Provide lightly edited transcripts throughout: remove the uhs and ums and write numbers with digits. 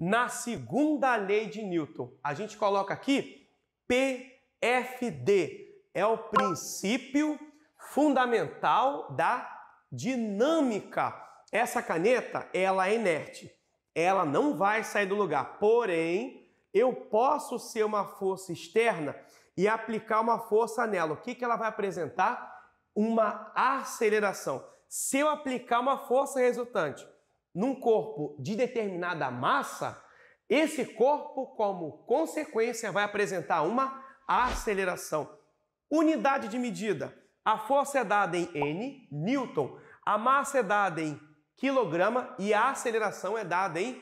Na segunda lei de Newton, a gente coloca aqui PFD, é o princípio fundamental da dinâmica. Essa caneta, ela é inerte, ela não vai sair do lugar, porém, eu posso ser uma força externa e aplicar uma força nela. O que ela vai apresentar? Uma aceleração. Se eu aplicar uma força resultante num corpo de determinada massa, esse corpo, como consequência, vai apresentar uma aceleração. Unidade de medida. A força é dada em N, Newton. A massa é dada em quilograma e a aceleração é dada em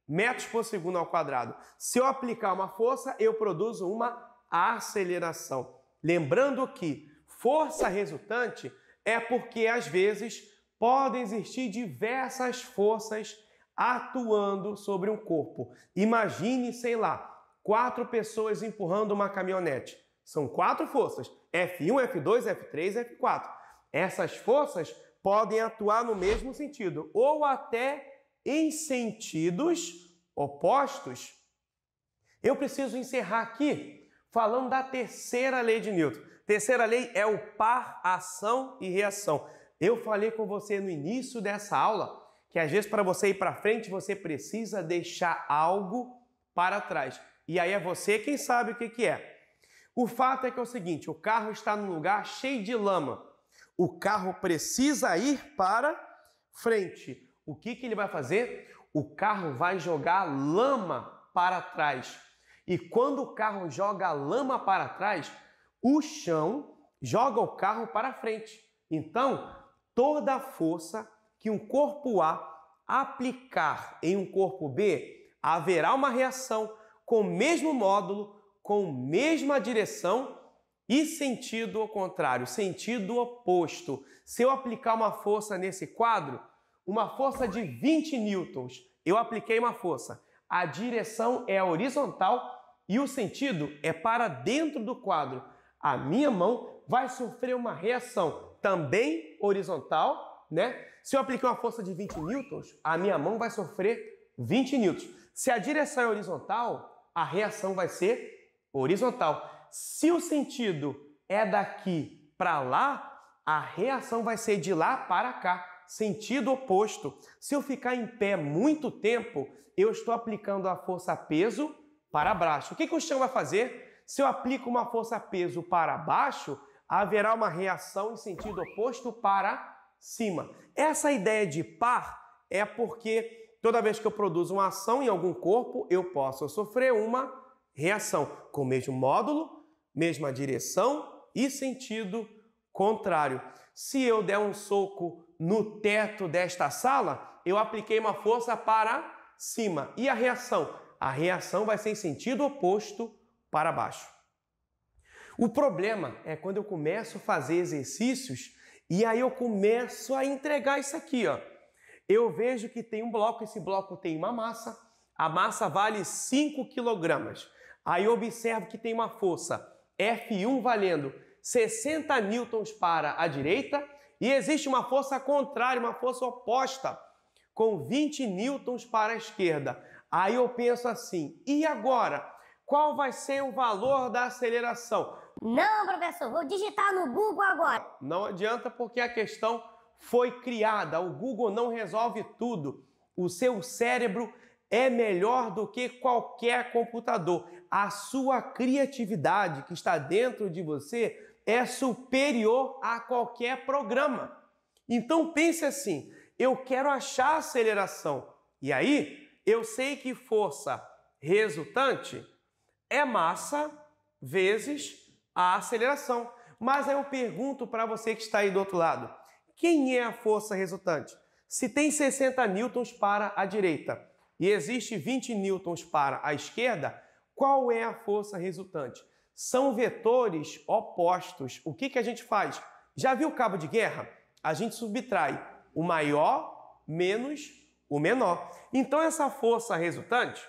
metros por segundo ao quadrado. Se eu aplicar uma força, eu produzo uma aceleração. Lembrando que força resultante é porque, às vezes, podem existir diversas forças atuando sobre um corpo. Imagine, sei lá, 4 pessoas empurrando uma caminhonete. São 4 forças, F1, F2, F3, F4. Essas forças podem atuar no mesmo sentido, ou até em sentidos opostos. Eu preciso encerrar aqui falando da terceira lei de Newton. Terceira lei é o par, ação e reação. Eu falei com você no início dessa aula que às vezes para você ir para frente você precisa deixar algo para trás. E aí é você quem sabe o que é. O fato é que é o seguinte, o carro está num lugar cheio de lama. O carro precisa ir para frente. O que ele vai fazer? O carro vai jogar lama para trás. E quando o carro joga lama para trás, o chão joga o carro para frente. Então, toda a força que um corpo A aplicar em um corpo B, haverá uma reação com o mesmo módulo, com a mesma direção e sentido ao contrário, sentido oposto. Se eu aplicar uma força nesse quadro, uma força de 20 newtons, eu apliquei uma força. A direção é horizontal e o sentido é para dentro do quadro. A minha mão vai sofrer uma reação também horizontal, né? Se eu aplicar uma força de 20 newtons, a minha mão vai sofrer 20 newtons. Se a direção é horizontal, a reação vai ser horizontal. Se o sentido é daqui para lá, a reação vai ser de lá para cá, sentido oposto. Se eu ficar em pé muito tempo, eu estou aplicando a força-peso para baixo. O que o chão vai fazer? Se eu aplico uma força-peso para baixo, haverá uma reação em sentido oposto para cima. Essa ideia de par é porque toda vez que eu produzo uma ação em algum corpo, eu posso sofrer uma reação com o mesmo módulo, mesma direção e sentido contrário. Se eu der um soco no teto desta sala, eu apliquei uma força para cima. E a reação? A reação vai ser em sentido oposto para baixo. O problema é quando eu começo a fazer exercícios e aí eu começo a entregar isso aqui, ó. Eu vejo que tem um bloco, esse bloco tem uma massa, a massa vale 5 kg. Aí eu observo que tem uma força F1 valendo 60 newtons para a direita e existe uma força contrária, uma força oposta, com 20 newtons para a esquerda. Aí eu penso assim, e agora? Qual vai ser o valor da aceleração? Não, professor, vou digitar no Google agora. Não adianta porque a questão foi criada. O Google não resolve tudo. O seu cérebro é melhor do que qualquer computador. A sua criatividade que está dentro de você é superior a qualquer programa. Então pense assim, eu quero achar a aceleração. E aí, eu sei que força resultante é massa vezes a aceleração. Mas aí eu pergunto para você que está aí do outro lado, quem é a força resultante? Se tem 60 newtons para a direita e existe 20 newtons para a esquerda, qual é a força resultante? São vetores opostos. O que a gente faz? Já viu o cabo de guerra? A gente subtrai o maior menos o menor. Então essa força resultante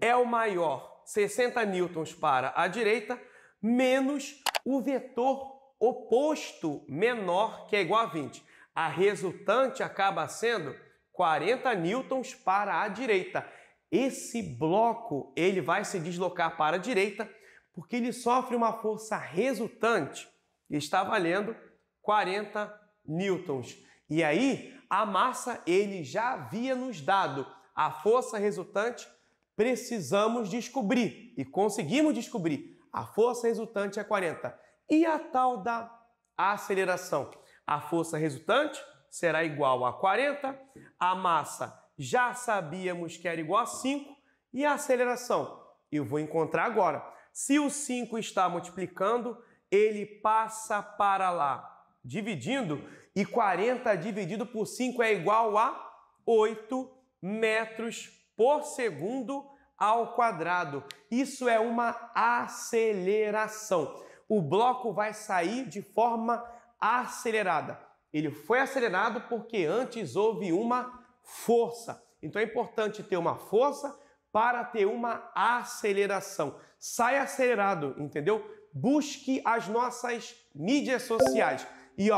é o maior 60 newtons para a direita menos o vetor oposto menor, que é igual a 20. A resultante acaba sendo 40 newtons para a direita. Esse bloco ele vai se deslocar para a direita porque ele sofre uma força resultante que está valendo 40 newtons. E aí, a massa ele já havia nos dado a força resultante, precisamos descobrir e conseguimos descobrir. A força resultante é 40. E a tal da aceleração? A força resultante será igual a 40, a massa já sabíamos que era igual a 5 e a aceleração eu vou encontrar agora. Se o 5 está multiplicando, ele passa para lá dividindo e 40 dividido por 5 é igual a 8 metros por segundo ao quadrado. Isso é uma aceleração. O bloco vai sair de forma acelerada. Ele foi acelerado porque antes houve uma força. Então é importante ter uma força para ter uma aceleração. Sai acelerado, entendeu? Busque as nossas mídias sociais. E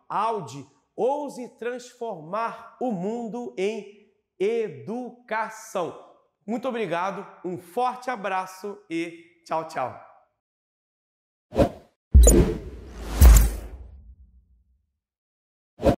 Audi, ouse transformar o mundo em educação. Muito obrigado, um forte abraço e tchau, tchau.